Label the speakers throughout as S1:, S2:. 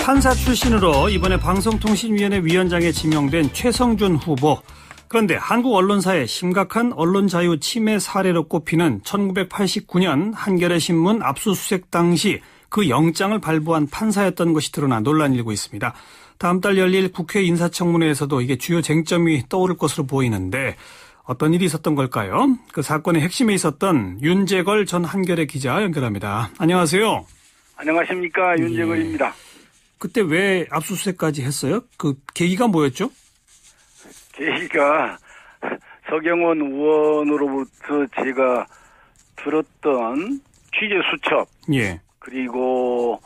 S1: 판사 출신으로 이번에 방송통신위원회 위원장에 지명된 최성준 후보. 그런데 한국 언론사의 심각한 언론 자유 침해 사례로 꼽히는 1989년 한겨레신문 압수수색 당시 그 영장을 발부한 판사였던 것이 드러나 논란이 일고 있습니다. 다음 달 열릴 국회 인사청문회에서도 이게 주요 쟁점이 떠오를 것으로 보이는데 어떤 일이 있었던 걸까요? 그 사건의 핵심에 있었던 윤재걸 전 한겨레 기자 연결합니다. 안녕하세요.
S2: 안녕하십니까. 윤재걸입니다.
S1: 그때 왜 압수수색까지 했어요? 그 계기가 뭐였죠?
S2: 계기가 서경원 의원으로부터 제가 들었던 취재 수첩,
S1: 예.
S2: 그리고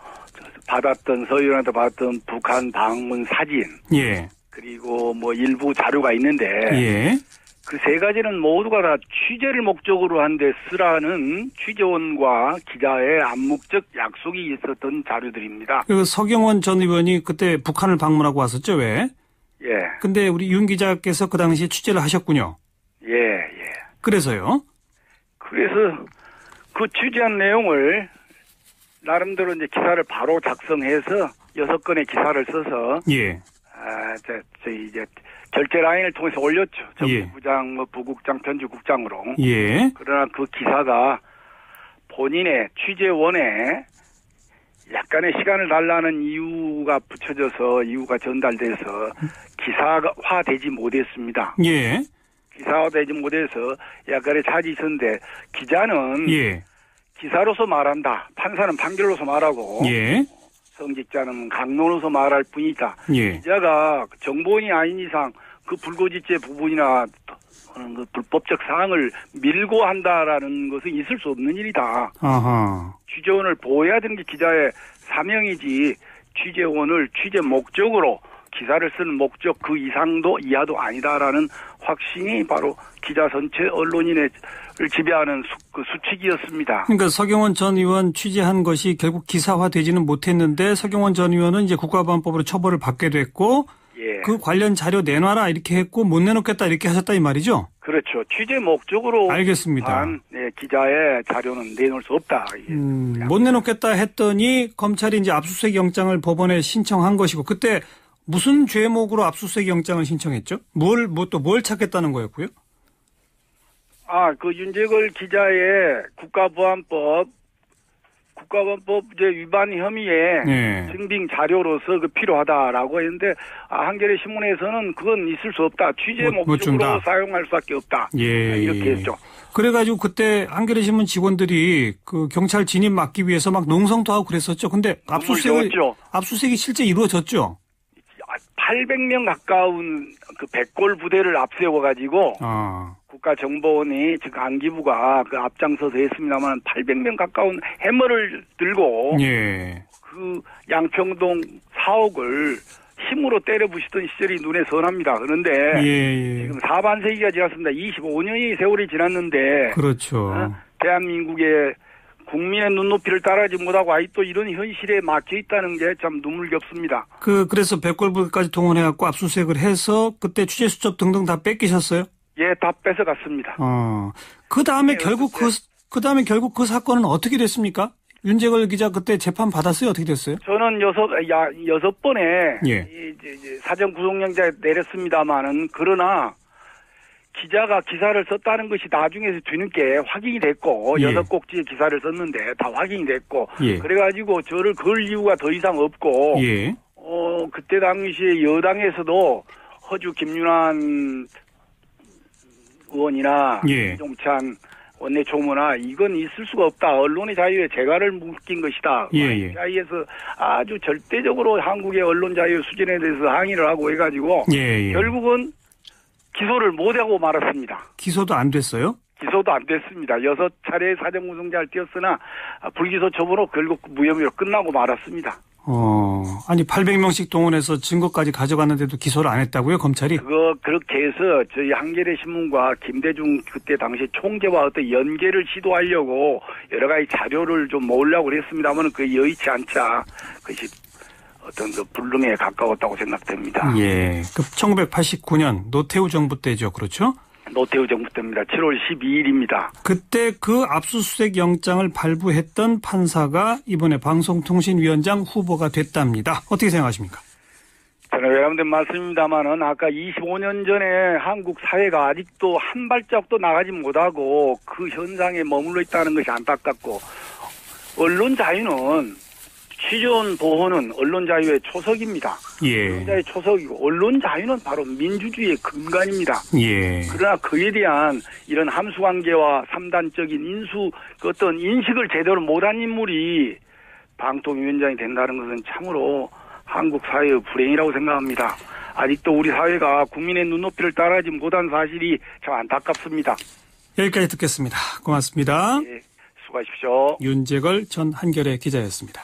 S2: 받았던 서 의원한테 받았던 북한 방문 사진,
S1: 예.
S2: 그리고 뭐 일부 자료가 있는데
S1: 예.
S2: 그 세 가지는 모두가 다 취재를 목적으로 한 데 쓰라는 취재원과 기자의 암묵적 약속이 있었던 자료들입니다.
S1: 그 서경원 전 의원이 그때 북한을 방문하고 왔었죠, 왜?
S2: 예.
S1: 근데 우리 윤 기자께서 그 당시에 취재를 하셨군요.
S2: 예, 예.
S1: 그래서요?
S2: 그래서 그 취재한 내용을 나름대로 이제 기사를 바로 작성해서 6건의 기사를 써서
S1: 예.
S2: 이제 결제 라인을 통해서 올렸죠.
S1: 예.
S2: 정부부장, 뭐 부국장, 편집국장으로.
S1: 예.
S2: 그러나 그 기사가 본인의 취재원에 약간의 시간을 달라는 이유가 붙여져서 이유가 전달돼서 기사화되지 못했습니다.
S1: 예.
S2: 기사화되지 못해서 약간의 차질이 있었는데 기자는
S1: 예.
S2: 기사로서 말한다. 판사는 판결로서 말하고
S1: 예.
S2: 성직자는 강론으로서 말할 뿐이다.
S1: 예.
S2: 기자가 정보원이 아닌 이상 그 불고지죄 부분이나 그 불법적 사항을 밀고 한다라는 것은 있을 수 없는 일이다.
S1: 아하.
S2: 취재원을 보호해야 되는 게 기자의 사명이지 취재원을 취재 목적으로 기사를 쓰는 목적 그 이상도 이하도 아니다라는 확신이 바로 기자 전체 언론인을 지배하는 그 수칙이었습니다.
S1: 그러니까 서경원 전 의원 취재한 것이 결국 기사화되지는 못했는데 서경원 전 의원은 이제 국가보안법으로 처벌을 받게 됐고
S2: 예.
S1: 그 관련 자료 내놔라 이렇게 했고 못 내놓겠다 이렇게 하셨다 이 말이죠?
S2: 그렇죠. 취재 목적으로
S1: 알겠습니다.
S2: 기자의 자료는 내놓을 수 없다.
S1: 못 내놓겠다 했더니 검찰이 이제 압수수색 영장을 법원에 신청한 것이고 그때 무슨 죄목으로 압수수색 영장을 신청했죠? 뭘 찾겠다는 거였고요?
S2: 그 윤재걸 기자의 국가보안법 이제 위반 혐의에
S1: 네.
S2: 증빙 자료로서 그 필요하다라고 했는데 한겨레 신문에서는 그건 있을 수 없다. 취재 목적으로 사용할 수밖에 없다.
S1: 예.
S2: 이렇게 했죠.
S1: 그래가지고 그때 한겨레 신문 직원들이 그 경찰 진입 막기 위해서 막 농성도 하고 그랬었죠. 근데 압수수색이 실제 이루어졌죠.
S2: 800명 가까운 그 백골 부대를 앞세워가지고 국가정보원이 즉 안기부가 그 앞장서서 했습니다만 800명 가까운 해머를 들고
S1: 예.
S2: 그 양평동 사옥을 힘으로 때려 부시던 시절이 눈에 선합니다. 그런데
S1: 예.
S2: 지금 4반세기가 지났습니다. 25년의 세월이 지났는데
S1: 그렇죠.
S2: 대한민국의 국민의 눈높이를 따라하지 못하고 아직도 이런 현실에 막혀 있다는 게 참 눈물겹습니다.
S1: 그래서 백골부까지 동원해갖고 압수수색을 해서 그때 취재 수첩 등등 다 뺏기셨어요?
S2: 예, 다 뺏어갔습니다.
S1: 그 다음에 결국 그 사건은 어떻게 됐습니까? 윤재걸 기자 그때 재판 받았어요? 어떻게 됐어요?
S2: 저는 여섯 번에
S1: 예.
S2: 이제 사전 구속영장 내렸습니다만은 그러나 기자가 기사를 썼다는 것이 나중에 뒤늦게 확인이 됐고
S1: 예.
S2: 6꼭지의 기사를 썼는데 다 확인이 됐고
S1: 예.
S2: 그래가지고 저를 걸 이유가 더 이상 없고
S1: 예.
S2: 그때 당시에 여당에서도 허주 김윤환 의원이나
S1: 예.
S2: 이종찬 원내조무나 이건 있을 수가 없다. 언론의 자유에 재갈을 묶인 것이다.
S1: 예.
S2: 자유에서 아주 절대적으로 한국의 언론 자유 수준에 대해서 항의를 하고 해가지고
S1: 예.
S2: 결국은 기소를 못하고 말았습니다.
S1: 기소도 안 됐어요?
S2: 기소도 안 됐습니다. 6차례 사전구속영장을 띄었으나 불기소 처분으로 결국 무혐의로 끝나고 말았습니다.
S1: 아니 800명씩 동원해서 증거까지 가져갔는데도 기소를 안 했다고요, 검찰이?
S2: 그렇게 해서 저희 한겨레 신문과 김대중 그때 당시 총재와 어떤 연계를 시도하려고 여러 가지 자료를 좀 모으려고 그랬습니다만 그 여의치 않자 그것이 어떤 그 불능에 가까웠다고 생각됩니다.
S1: 예. 그 1989년 노태우 정부 때죠, 그렇죠?
S2: 노태우 정부 때입니다. 7월 12일입니다.
S1: 그때 그 압수수색 영장을 발부했던 판사가 이번에 방송통신위원장 후보가 됐답니다. 어떻게 생각하십니까?
S2: 저는 외람된 말씀입니다만은 아까 25년 전에 한국 사회가 아직도 한 발짝도 나가지 못하고 그 현상에 머물러 있다는 것이 안타깝고, 언론 자유는 취재원 보호는 언론 자유의 초석입니다.
S1: 예.
S2: 언론 자유의 초석이고 언론 자유는 바로 민주주의의 근간입니다.
S1: 예.
S2: 그러나 그에 대한 이런 함수관계와 삼단적인 어떤 인식을 제대로 못한 인물이 방통위원장이 된다는 것은 참으로 한국 사회의 불행이라고 생각합니다. 아직도 우리 사회가 국민의 눈높이를 따라하지 못한 사실이 참 안타깝습니다.
S1: 여기까지 듣겠습니다. 고맙습니다.
S2: 네, 수고하십시오.
S1: 윤재걸 전 한겨레 기자였습니다.